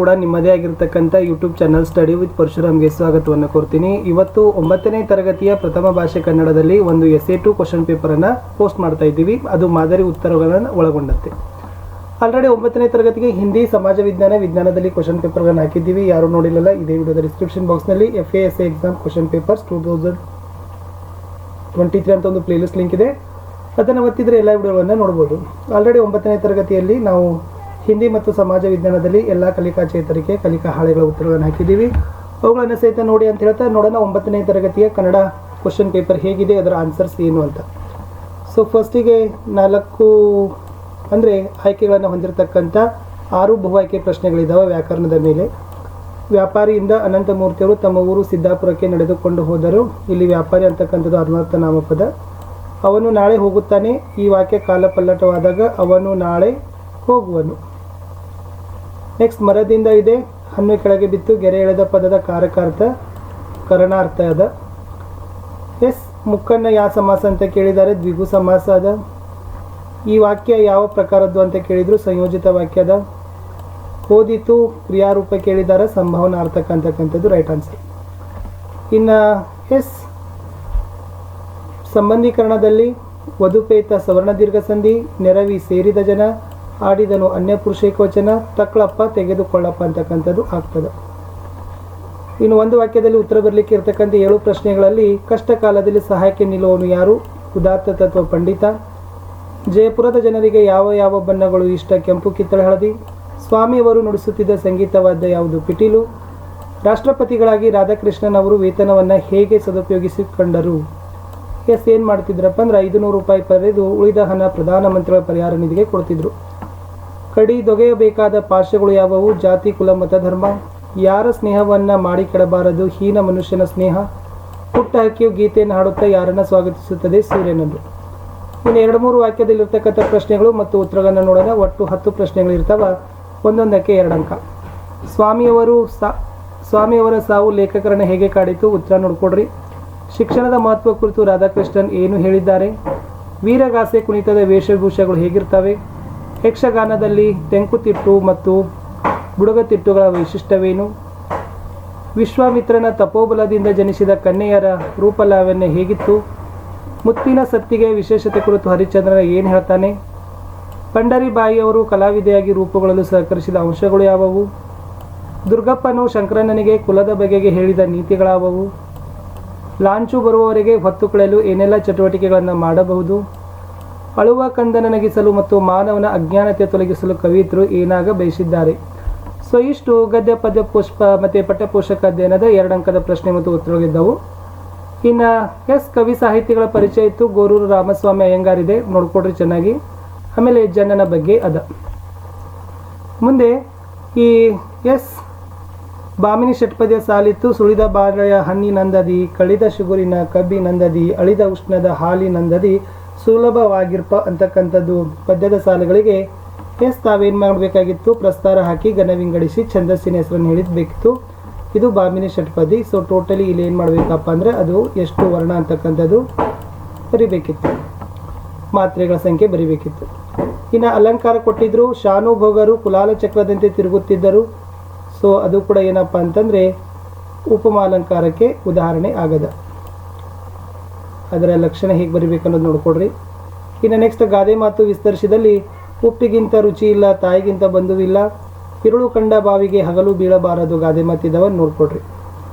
ಕೂಡ ನಿಮ್ಮದೇ ಆಗಿರ್ತಕ್ಕಂಥ ಯೂಟ್ಯೂಬ್ ಚಾನಲ್ ಸ್ಟಡಿ ವಿತ್ ಪರಶುರಾಮ್ಗೆ ಸ್ವಾಗತವನ್ನು ಕೋರ್ತೀನಿ. ಇವತ್ತು 9ನೇ ತರಗತಿಯ ಪ್ರಥಮ ಭಾಷೆ ಕನ್ನಡದಲ್ಲಿ ಒಂದು SA2 ಕ್ವಶನ್ ಪೇಪರನ್ನು ಪೋಸ್ಟ್ ಮಾಡ್ತಾ ಇದ್ದೀವಿ. ಅದು ಮಾದರಿ ಉತ್ತರಗಳನ್ನು ಒಳಗೊಂಡಂತೆ. ಆಲ್ರೆಡಿ 9ನೇ ತರಗತಿಗೆ ಹಿಂದಿ, ಸಮಾಜ ವಿಜ್ಞಾನದಲ್ಲಿ ಕ್ವಶನ್ ಪೇಪರ್ಗಳನ್ನು ಹಾಕಿದ್ದೀವಿ. ಯಾರು ನೋಡಿಲ್ಲಲ್ಲ, ಇದೇ ವಿಡಿಯೋದ ಡಿಸ್ಕ್ರಿಪ್ಷನ್ ಬಾಕ್ಸ್ನಲ್ಲಿ FASA ಎಕ್ಸಾಮ್ ಕ್ವಶನ್ ಪೇಪರ್ಸ್ 2023 ಅಂತ ಒಂದು ಪ್ಲೇಲಿಸ್ಟ್ ಲಿಂಕ್ ಇದೆ. ಅದನ್ನು ಒತ್ತಿದರೆ ಎಲ್ಲ ವಿಡಿಯೋಗಳನ್ನು ನೋಡ್ಬೋದು. ಆಲ್ರೆಡಿ 9ನೇ ತರಗತಿಯಲ್ಲಿ ನಾವು ಹಿಂದಿ ಮತ್ತು ಸಮಾಜ ವಿಜ್ಞಾನದಲ್ಲಿ ಎಲ್ಲ ಕಲಿಕಾ ಚೇತರಿಕೆ, ಕಲಿಕಾ ಹಾಳೆಗಳ ಉತ್ತರಗಳನ್ನು ಹಾಕಿದ್ದೀವಿ. ಅವುಗಳನ್ನು ಸಹಿತ ನೋಡಿ ಅಂತ ಹೇಳ್ತಾ ನೋಡೋಣ 9ನೇ ತರಗತಿಯ ಕನ್ನಡ ಕ್ವಶನ್ ಪೇಪರ್ ಹೇಗಿದೆ, ಅದರ ಆನ್ಸರ್ಸ್ ಏನು ಅಂತ. ಸೊ ಫಸ್ಟಿಗೆ 4 ಅಂದರೆ ಆಯ್ಕೆಗಳನ್ನು ಹೊಂದಿರತಕ್ಕಂಥ 6 ಬಹು ಆಯ್ಕೆ ಪ್ರಶ್ನೆಗಳಿದ್ದಾವೆ ವ್ಯಾಕರಣದ ಮೇಲೆ. ವ್ಯಾಪಾರಿಯಿಂದ ಅನಂತಮೂರ್ತಿಯವರು ತಮ್ಮ ಊರು ಸಿದ್ದಾಪುರಕ್ಕೆ ನಡೆದುಕೊಂಡು ಹೋದರು. ಇಲ್ಲಿ ವ್ಯಾಪಾರಿ ಅಂತಕ್ಕಂಥದ್ದು ಅನ್ವರ್ಥ ನಾಮಪದ. ಅವನು ನಾಳೆ ಹೋಗುತ್ತಾನೆ. ಈ ವಾಕ್ಯ ಕಾಲಪಲ್ಲಟವಾದಾಗ ಅವನು ನಾಳೆ ಹೋಗುವನು. ನೆಕ್ಸ್ಟ್ ಮರದಿಂದ ಇದೆ, ಹಣ್ಣು ಕೆಳಗೆ ಬಿತ್ತು, ಗೆರೆ ಎಳೆದ ಪದದ ಕಾರಕಾರ್ಥ ಕರಣಾರ್ಥ ಅದ. ಎಸ್ ಮುಕ್ಕನ್ನ ಯಾವ ಸಮಾಸ ಅಂತ ಕೇಳಿದ್ದಾರೆ, ದ್ವಿಗು ಸಮಾಸ ಅದ. ಈ ವಾಕ್ಯ ಯಾವ ಪ್ರಕಾರದ್ದು ಅಂತ ಕೇಳಿದ್ರು, ಸಂಯೋಜಿತ ವಾಕ್ಯ ಅದ. ಓದಿತು ಕ್ರಿಯಾರೂಪ ಕೇಳಿದ್ದಾರೆ, ಸಂಭಾವನಾರ್ಥಕ ಅಂತಕ್ಕಂಥದ್ದು ರೈಟ್ ಆನ್ಸರ್. ಇನ್ನು ಎಸ್ ಸಂಬಂಧೀಕರಣದಲ್ಲಿ ವಧುಪೇತ ಸವರ್ಣ ದೀರ್ಘ ಸಂಧಿ, ನೆರವಿ ಸೇರಿದ ಜನ, ಆಡಿದನು ಅನ್ಯ ಪುರುಷ ಏಕವಚನ, ತಕ್ಕಳಪ್ಪ ತೆಗೆದುಕೊಳ್ಳಪ್ಪ ಅಂತಕ್ಕಂಥದ್ದು ಆಗ್ತದೆ. ಇನ್ನು ಒಂದು ವಾಕ್ಯದಲ್ಲಿ ಉತ್ತರ ಬರಲಿಕ್ಕೆ ಇರ್ತಕ್ಕಂಥ 7 ಪ್ರಶ್ನೆಗಳಲ್ಲಿ ಕಷ್ಟ ಕಾಲದಲ್ಲಿ ಸಹಾಯಕ್ಕೆ ನಿಲ್ಲುವವನು ಯಾರು, ಉದಾತ್ತ ತತ್ವ ಪಂಡಿತ. ಜಯಪುರದ ಜನರಿಗೆ ಯಾವ ಯಾವ ಬಣ್ಣಗಳು ಇಷ್ಟ, ಕೆಂಪು, ಕಿತ್ತಳೆ, ಹಳದಿ. ಸ್ವಾಮಿಯವರು ನುಡಿಸುತ್ತಿದ್ದ ಸಂಗೀತವಾದ್ಯ ಯಾವುದು, ಪಿಟೀಲು. ರಾಷ್ಟ್ರಪತಿಗಳಾಗಿ ರಾಧಾಕೃಷ್ಣನ್ ಅವರು ವೇತನವನ್ನು ಹೇಗೆ ಸದುಪಯೋಗಿಸಿಕೊಂಡರು. ಎಸ್ ಏನು ಮಾಡ್ತಿದ್ರಪ್ಪ ಅಂದ್ರೆ 500 ರೂಪಾಯಿ ಪಡೆದು ಉಳಿದ ಹಣ ಪ್ರಧಾನಮಂತ್ರಿಗಳ ಪರಿಹಾರ ನಿಧಿಗೆ ಕೊಡ್ತಿದ್ರು. ಕಡಿದೊಗೆಯಬೇಕಾದ ಪಾರ್ಶ್ವಗಳು ಯಾವುವು, ಜಾತಿ, ಕುಲ, ಮತ, ಧರ್ಮ. ಯಾರ ಸ್ನೇಹವನ್ನು ಮಾಡಿ ಕೆಡಬಾರದು, ಹೀನ ಮನುಷ್ಯನ ಸ್ನೇಹ. ಪುಟ್ಟ ಹಕ್ಕಿಯು ಗೀತೆಯನ್ನು ಹಾಡುತ್ತಾ ಯಾರನ್ನು ಸ್ವಾಗತಿಸುತ್ತದೆ, ಸೂರ್ಯನನ್ನು. ಇನ್ನು 2-3 ವಾಕ್ಯದಲ್ಲಿರ್ತಕ್ಕಂಥ ಪ್ರಶ್ನೆಗಳು ಮತ್ತು ಉತ್ತರಗಳನ್ನು ನೋಡೋಣ. ಒಟ್ಟು 10 ಪ್ರಶ್ನೆಗಳು ಇರ್ತಾವ, ಒಂದೊಂದಕ್ಕೆ 2 ಅಂಕ. ಸ್ವಾಮಿಯವರ ಸಾವು ಲೇಖಕರನ್ನು ಹೇಗೆ ಕಾಡಿತು, ಉತ್ತರ ನೋಡ್ಕೊಡ್ರಿ. ಶಿಕ್ಷಣದ ಮಹತ್ವ ಕುರಿತು ರಾಧಾಕೃಷ್ಣನ್ ಏನು ಹೇಳಿದ್ದಾರೆ. ವೀರಗಾಸೆ ಕುಣಿತದ ವೇಷಭೂಷಗಳು ಹೇಗಿರ್ತವೆ. ಯಕ್ಷಗಾನದಲ್ಲಿ ತೆಂಕುತಿಟ್ಟು ಮತ್ತು ಬುಡಗತಿಟ್ಟುಗಳ ವೈಶಿಷ್ಟ್ಯವೇನು. ವಿಶ್ವಾಮಿತ್ರನ ತಪೋಬಲದಿಂದ ಜನಿಸಿದ ಕನ್ಯೆಯರ ರೂಪಲಾವಣ್ಯ ಹೇಗಿತ್ತು. ಮುತ್ತಿನ ಸತ್ತಿಗೆ ವಿಶೇಷತೆ ಕುರಿತು ಹರಿಶ್ಚಂದ್ರನ ಏನು ಹೇಳ್ತಾನೆ. ಪಂಡರಿಬಾಯಿಯವರು ಕಲಾವಿದೆಯಾಗಿ ರೂಪುಗೊಳ್ಳಲು ಸಹಕರಿಸಿದ ಅಂಶಗಳು ಯಾವುವು. ದುರ್ಗಪ್ಪನು ಶಂಕರಣ್ಣನಿಗೆ ಕುಲದ ಬಗೆಗೆ ಹೇಳಿದ ನೀತಿಗಳಾವವು. ಲಾಂಚು ಬರುವವರೆಗೆ ಹೊತ್ತು ಕಳೆಯಲು ಏನೆಲ್ಲ ಚಟುವಟಿಕೆಗಳನ್ನು ಮಾಡಬಹುದು. ಅಳುವ ಕಂದನ ನಗಿಸಲು ಮತ್ತು ಮಾನವನ ಅಜ್ಞಾನತೆ ತೊಲಗಿಸಲು ಕವಿಯತ್ರು ಏನಾಗ ಬಯಸಿದ್ದಾರೆ. ಸೊ ಇಷ್ಟು ಗದ್ಯ ಪದ್ಯ ಪುಷ್ಪ ಮತ್ತು ಪಠ್ಯಪೋಷಕ ಅಧ್ಯಯನದ 2 ಅಂಕದ ಪ್ರಶ್ನೆ ಮತ್ತು ಉತ್ತರಗಳಿದ್ದವು. ಇನ್ನು ಎಸ್ ಕವಿ ಸಾಹಿತಿಗಳ ಪರಿಚಯ ಇತ್ತು. ಗೋರೂರು ರಾಮಸ್ವಾಮಿ ಅಯ್ಯಂಗಾರ್ ಇದೆ, ನೋಡ್ಕೊಡ್ರಿ ಚೆನ್ನಾಗಿ. ಆಮೇಲೆ ಜನ್ನನ ಬಗ್ಗೆ ಅದ. ಮುಂದೆ ಈ ಎಸ್ ಬಾಮಿನಿ ಷಟ್ಪದ್ಯ ಸಾಲಿತ್ತು. ಸುಳಿದ ಬಾಳೆಯ ಹಣ್ಣಿನಂದದಿ, ಕಳಿದ ಶುಗುರಿನ ಕಬ್ಬಿನಂದದಿ, ಅಳಿದ ಉಷ್ಣದ ಹಾಲಿನಂದದಿ, ಸುಲಭವಾಗಿರ್ಪ ಅಂತಕ್ಕಂಥದ್ದು ಪದ್ಯದ ಸಾಲುಗಳಿಗೆ ಎಸ್ ತಾವೇನು ಮಾಡಬೇಕಾಗಿತ್ತು, ಪ್ರಸ್ತಾರ ಹಾಕಿ ಘನ ವಿಂಗಡಿಸಿ ಛಂದಸ್ಸಿನ ಹೆಸರನ್ನು ಹೇಳಿದ್ಬೇಕಿತ್ತು. ಇದು ಬಾಮಿನಿ ಷಟ್ಪದಿ. ಸೊ ಟೋಟಲಿ ಇಲ್ಲಿ ಏನು ಮಾಡಬೇಕಪ್ಪ ಅಂದರೆ ಅದು ಎಷ್ಟು ವರ್ಣ ಅಂತಕ್ಕಂಥದ್ದು ಬರಿಬೇಕಿತ್ತು, ಮಾತ್ರೆಗಳ ಸಂಖ್ಯೆ ಬರಿಬೇಕಿತ್ತು. ಇನ್ನು ಅಲಂಕಾರ ಕೊಟ್ಟಿದ್ರು. ಶಾನುಭೋಗರು ಕುಲಾಲ ಚಕ್ರದಂತೆ ತಿರುಗುತ್ತಿದ್ದರು. ಸೊ ಅದು ಕೂಡ ಏನಪ್ಪ ಅಂತಂದರೆ ಉಪಮಾಲಂಕಾರಕ್ಕೆ ಉದಾಹರಣೆ ಆಗದ. ಅದರ ಲಕ್ಷಣ ಹೇಗೆ ಬರಿಬೇಕನ್ನೋದು ನೋಡ್ಕೊಡ್ರಿ. ಇನ್ನು ನೆಕ್ಸ್ಟ್ ಗಾದೆ ಮಾತು ವಿಸ್ತರಿಸಿದಲ್ಲಿ ಉಪ್ಪಿಗಿಂತ ರುಚಿ ಇಲ್ಲ, ತಾಯಿಗಿಂತ ಬಂಧುವಿಲ್ಲ, ಇರುಳು ಕಂಡ ಬಾವಿಗೆ ಹಗಲು ಬೀಳಬಾರದು ಗಾದೆ ಮಾತಿದ್ದವನ್ನು ನೋಡ್ಕೊಡ್ರಿ.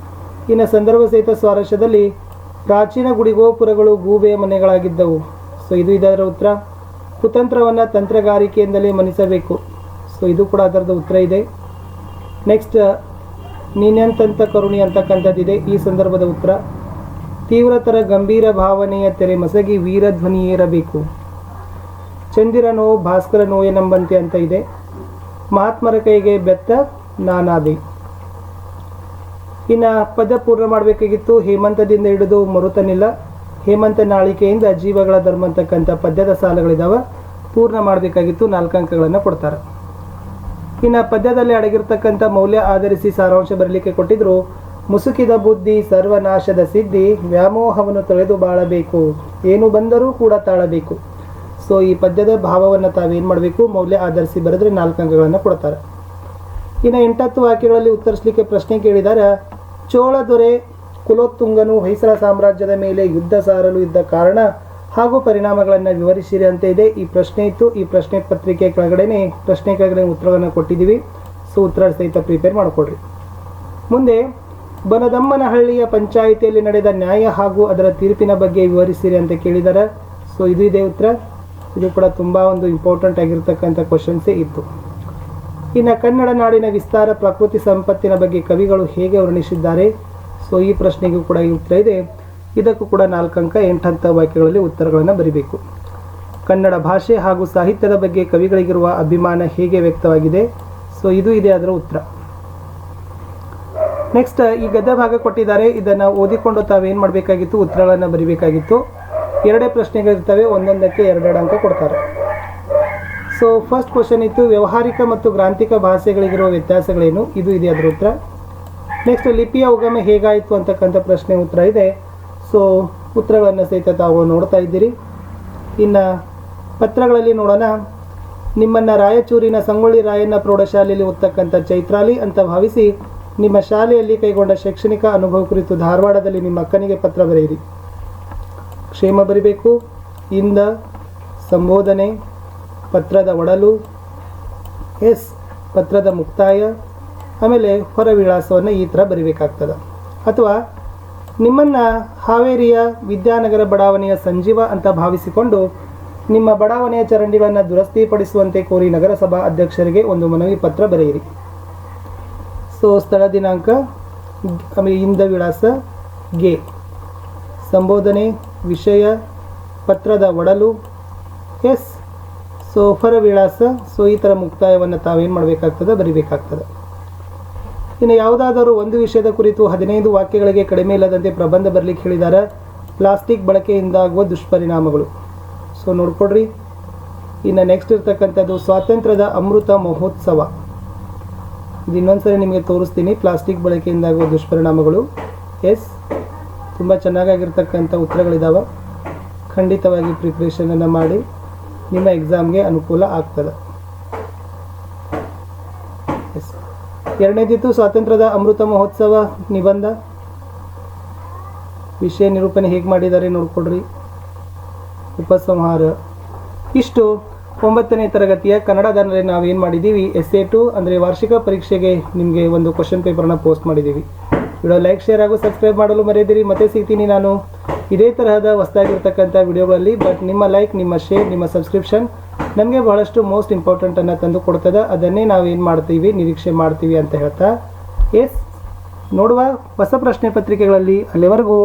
ಇನ್ನು ಸಂದರ್ಭ ಸಹಿತ ಸ್ವಾರಸ್ಯದಲ್ಲಿ ಪ್ರಾಚೀನ ಗುಡಿಗೋಪುರಗಳು ಗೂಬೆಯ ಮನೆಗಳಾಗಿದ್ದವು. ಸೊ ಇದು ಇದರ ಉತ್ತರ. ಕುತಂತ್ರವನ್ನು ತಂತ್ರಗಾರಿಕೆಯಿಂದಲೇ ಮನಿಸಬೇಕು. ಸೊ ಇದು ಕೂಡ ಅದರದ ಉತ್ತರ ಇದೆ. ನೆಕ್ಸ್ಟ್ ನೀನೆಂತಂತ ಕರುಣಿ ಅಂತಕ್ಕಂಥದ್ದಿದೆ, ಈ ಸಂದರ್ಭದ ಉತ್ತರ. ತೀವ್ರತರ ಗಂಭೀರ ಭಾವನೆಯ ತೆರೆ ಮಸಗಿ ವೀರಧ್ವನಿ ಏರಬೇಕು. ಚಂದಿರನೋ ಭಾಸ್ಕರ ನೋಯೆನಂಬಂತೆ ಅಂತ ಇದೆ. ಮಹಾತ್ಮರ ಕೈಗೆ ಬೆತ್ತ ನಾನಾದೆ. ಇನ್ನು ಪದ್ಯ ಪೂರ್ಣ ಮಾಡಬೇಕಾಗಿತ್ತು. ಹೇಮಂತದಿಂದ ಹಿಡಿದು ಮರುತನಿಲ್ಲ, ಹೇಮಂತ ನಾಳಿಕೆಯಿಂದ ಜೀವಗಳ ಧರ್ಮ ಅಂತಕ್ಕಂಥ ಪದ್ಯದ ಸಾಲುಗಳಿದ್ದಾವೆ, ಪೂರ್ಣ ಮಾಡಬೇಕಾಗಿತ್ತು. 4 ಅಂಕಗಳನ್ನು ಕೊಡ್ತಾರೆ. ಇನ್ನು ಪದ್ಯದಲ್ಲಿ ಅಡಗಿರ್ತಕ್ಕಂಥ ಮೌಲ್ಯ ಆಧರಿಸಿ ಸಾರಾಂಶ ಬರಲಿಕ್ಕೆ ಕೊಟ್ಟಿದ್ರು. ಮುಸುಕಿದ ಬುದ್ಧಿ ಸರ್ವನಾಶದ ಸಿದ್ಧಿ, ವ್ಯಾಮೋಹವನ್ನು ತೊಳೆದು ಬಾಳಬೇಕು, ಏನು ಬಂದರೂ ಕೂಡ ತಾಳಬೇಕು. ಸೊ ಈ ಪದ್ಯದ ಭಾವವನ್ನು ತಾವೇನು ಮಾಡಬೇಕು, ಮೌಲ್ಯ ಆಧರಿಸಿ ಬರೆದ್ರೆ 4 ಅಂಕಗಳನ್ನು ಕೊಡ್ತಾರೆ. ಇನ್ನು 8 ವಾಕ್ಯಗಳಲ್ಲಿ ಉತ್ತರಿಸಲಿಕ್ಕೆ ಪ್ರಶ್ನೆ ಕೇಳಿದ್ದಾರೆ. ಚೋಳ ದೊರೆ ಕುಲೋತ್ತುಂಗನು ಹೊಯ್ಸಳ ಸಾಮ್ರಾಜ್ಯದ ಮೇಲೆ ಯುದ್ಧ ಸಾರಲು ಇದ್ದ ಕಾರಣ ಹಾಗೂ ಪರಿಣಾಮಗಳನ್ನು ವಿವರಿಸಿರಿ ಅಂತ ಇದೆ. ಈ ಪ್ರಶ್ನೆ ಇತ್ತು. ಈ ಪ್ರಶ್ನೆ ಪತ್ರಿಕೆ ಕೆಳಗಡೆ ಉತ್ತರವನ್ನು ಕೊಟ್ಟಿದ್ದೀವಿ. ಸೊ ಉತ್ತರ ಸಹಿತ ಪ್ರಿಪೇರ್ ಮಾಡಿಕೊಡ್ರಿ. ಮುಂದೆ ಬನದಮ್ಮನಹಳ್ಳಿಯ ಪಂಚಾಯಿತಿಯಲ್ಲಿ ನಡೆದ ನ್ಯಾಯ ಹಾಗೂ ಅದರ ತೀರ್ಪಿನ ಬಗ್ಗೆ ವಿವರಿಸಿರಿ ಅಂತ ಕೇಳಿದ್ದಾರೆ. ಸೊ ಇದು ಇದೆ ಉತ್ತರ. ಇದು ಕೂಡ ತುಂಬ ಒಂದು ಇಂಪಾರ್ಟೆಂಟ್ ಆಗಿರ್ತಕ್ಕಂಥ ಕ್ವಶನ್ಸೇ ಇತ್ತು. ಇನ್ನು ಕನ್ನಡ ನಾಡಿನ ವಿಸ್ತಾರ ಪ್ರಕೃತಿ ಸಂಪತ್ತಿನ ಬಗ್ಗೆ ಕವಿಗಳು ಹೇಗೆ ವರ್ಣಿಸಿದ್ದಾರೆ. ಸೊ ಈ ಪ್ರಶ್ನೆಗೂ ಕೂಡ ಈ ಉತ್ತರ ಇದೆ. ಇದಕ್ಕೂ ಕೂಡ 4 ಅಂಕ 8 ವಾಕ್ಯಗಳಲ್ಲಿ ಉತ್ತರಗಳನ್ನು ಬರೀಬೇಕು. ಕನ್ನಡ ಭಾಷೆ ಹಾಗೂ ಸಾಹಿತ್ಯದ ಬಗ್ಗೆ ಕವಿಗಳಿಗಿರುವ ಅಭಿಮಾನ ಹೇಗೆ ವ್ಯಕ್ತವಾಗಿದೆ. ಸೊ ಇದು ಇದೆ ಅದರ ಉತ್ತರ. ನೆಕ್ಸ್ಟ್ ಈ ಗದ್ಯ ಭಾಗ ಕೊಟ್ಟಿದ್ದಾರೆ. ಇದನ್ನು ಓದಿಕೊಂಡು ತಾವೇನು ಮಾಡಬೇಕಾಗಿತ್ತು, ಉತ್ತರಗಳನ್ನು ಬರೀಬೇಕಾಗಿತ್ತು. 2 ಪ್ರಶ್ನೆಗಳಿರ್ತವೆ, ಒಂದೊಂದಕ್ಕೆ 2 ಅಂಕ ಕೊಡ್ತಾರೆ. ಸೊ ಫಸ್ಟ್ ಕ್ವಶನ್ ಇತ್ತು, ವ್ಯಾವಹಾರಿಕ ಮತ್ತು ಗ್ರಾಂಥಿಕ ಭಾಷೆಗಳಿಗಿರುವ ವ್ಯತ್ಯಾಸಗಳೇನು. ಇದು ಇದೆ ಅದರ ಉತ್ತರ. ನೆಕ್ಸ್ಟ್ ಲಿಪಿಯ ಉಗಮ ಹೇಗಾಯಿತು ಅಂತಕ್ಕಂಥ ಪ್ರಶ್ನೆ ಉತ್ತರ ಇದೆ. ಸೊ ಉತ್ತರಗಳನ್ನು ಸಹಿತ ತಾವು ನೋಡ್ತಾ ಇದ್ದೀರಿ. ಇನ್ನು ಪತ್ರಗಳಲ್ಲಿ ನೋಡೋಣ. ನಿಮ್ಮನ್ನು ರಾಯಚೂರಿನ ಸಂಗೊಳ್ಳಿ ರಾಯಣ್ಣ ಪ್ರೌಢಶಾಲೆಯಲ್ಲಿ ಓದ್ತಕ್ಕಂಥ ಚೈತ್ರಾಲಿ ಅಂತ ಭಾವಿಸಿ ನಿಮ್ಮ ಶಾಲೆಯಲ್ಲಿ ಕೈಗೊಂಡ ಶೈಕ್ಷಣಿಕ ಅನುಭವ ಕುರಿತು ಧಾರವಾಡದಲ್ಲಿ ನಿಮ್ಮ ಅಕ್ಕನಿಗೆ ಪತ್ರ ಬರೆಯಿರಿ. ಕ್ಷೇಮ ಬರಿಬೇಕು. ಇಂದ, ಸಂಬೋಧನೆ, ಪತ್ರದ ಒಡಲು, ಪತ್ರದ ಮುಕ್ತಾಯ, ಆಮೇಲೆ ಹೊರ ವಿಳಾಸವನ್ನು ಈ ಥರ ಬರಿಬೇಕಾಗ್ತದೆ. ಅಥವಾ ನಿಮ್ಮನ್ನು ಹಾವೇರಿಯ ವಿದ್ಯಾನಗರ ಬಡಾವಣೆಯ ಸಂಜೀವ ಅಂತ ಭಾವಿಸಿಕೊಂಡು ನಿಮ್ಮ ಬಡಾವಣೆಯ ಚರಂಡಿಗಳನ್ನು ದುರಸ್ತಿಪಡಿಸುವಂತೆ ಕೋರಿ ನಗರಸಭಾ ಅಧ್ಯಕ್ಷರಿಗೆ ಒಂದು ಮನವಿ ಪತ್ರ ಬರೆಯಿರಿ. ಸೊ ಸ್ಥಳ ದಿನಾಂಕ, ಆಮೇಲೆ ಇಂದ ವಿಳಾಸ, ಗೆ, ಸಂಬೋಧನೆ, ವಿಷಯ, ಪತ್ರದ ಒಡಲು, ಸೊ ಹೊರ ವಿಳಾಸ. ಸೊ ಈ ಥರ ಮುಕ್ತಾಯವನ್ನು ತಾವೇನು ಮಾಡಬೇಕಾಗ್ತದೆ, ಬರಿಬೇಕಾಗ್ತದೆ. ಇನ್ನು ಯಾವುದಾದರೂ ಒಂದು ವಿಷಯದ ಕುರಿತು 15 ವಾಕ್ಯಗಳಿಗೆ ಕಡಿಮೆ ಇಲ್ಲದಂತೆ ಪ್ರಬಂಧ ಬರಲಿಕ್ಕೆ ಹೇಳಿದ್ದಾರೆ. ಪ್ಲಾಸ್ಟಿಕ್ ಬಳಕೆಯಿಂದಾಗುವ ದುಷ್ಪರಿಣಾಮಗಳು. ಸೊ ನೋಡ್ಕೊಡ್ರಿ. ಇನ್ನು ನೆಕ್ಸ್ಟ್ ಇರ್ತಕ್ಕಂಥದ್ದು ಸ್ವಾತಂತ್ರ್ಯದ ಅಮೃತ ಮಹೋತ್ಸವ. ಇದು ಇನ್ನೊಂದ್ಸರಿ ನಿಮಗೆ ತೋರಿಸ್ತೀನಿ. ಪ್ಲಾಸ್ಟಿಕ್ ಬಳಕೆಯಿಂದಾಗುವ ದುಷ್ಪರಿಣಾಮಗಳು. ತುಂಬ ಚೆನ್ನಾಗಿರ್ತಕ್ಕಂಥ ಉತ್ತರಗಳಿದ್ದಾವೆ. ಖಂಡಿತವಾಗಿ ಪ್ರಿಪ್ರೇಷನನ್ನು ಮಾಡಿ, ನಿಮ್ಮ ಎಕ್ಸಾಮ್ಗೆ ಅನುಕೂಲ ಆಗ್ತದೆ. ಎರಡನೇದಿತ್ತು ಸ್ವಾತಂತ್ರ್ಯದ ಅಮೃತ ಮಹೋತ್ಸವ ನಿಬಂಧ. ವಿಷಯ ನಿರೂಪಣೆ ಹೇಗೆ ಮಾಡಿದ್ದಾರೆ ನೋಡ್ಕೊಡ್ರಿ. ಉಪಸಂಹಾರ. ಇಷ್ಟು 9ನೇ ತರಗತಿಯ ಕನ್ನಡದಲ್ಲಿ ನಾವೇನು ಮಾಡಿದ್ದೀವಿ, essay 2 ಅಂದರೆ ವಾರ್ಷಿಕ ಪರೀಕ್ಷೆಗೆ ನಿಮಗೆ ಒಂದು ಕ್ವಶನ್ ಪೇಪರ್ನ ಪೋಸ್ಟ್ ಮಾಡಿದ್ದೀವಿ. ವಿಡಿಯೋ ಲೈಕ್, ಶೇರ್ ಹಾಗೂ ಸಬ್ಸ್ಕ್ರೈಬ್ ಮಾಡಲು ಮರೆಯದಿರಿ. ಮತ್ತೆ ಸಿಗ್ತೀನಿ ನಾನು ಇದೇ ತರಹದ ಹೊಸದಾಗಿರ್ತಕ್ಕಂಥ ವಿಡಿಯೋಗಳಲ್ಲಿ. ಬಟ್ ನಿಮ್ಮ ಲೈಕ್, ನಿಮ್ಮ ಶೇರ್, ನಿಮ್ಮ ಸಬ್ಸ್ಕ್ರಿಪ್ಷನ್ ನಮಗೆ ಬಹಳಷ್ಟು ಮೋಸ್ಟ್ ಇಂಪಾರ್ಟೆಂಟನ್ನು ತಂದು ಕೊಡ್ತದೆ. ಅದನ್ನೇ ನಾವೇನು ಮಾಡ್ತೀವಿ, ನಿರೀಕ್ಷೆ ಮಾಡ್ತೀವಿ ಅಂತ ಹೇಳ್ತಾ ನೋಡುವ ಹೊಸ ಪ್ರಶ್ನೆ ಪತ್ರಿಕೆಗಳಲ್ಲಿ. ಅಲ್ಲಿವರೆಗೂ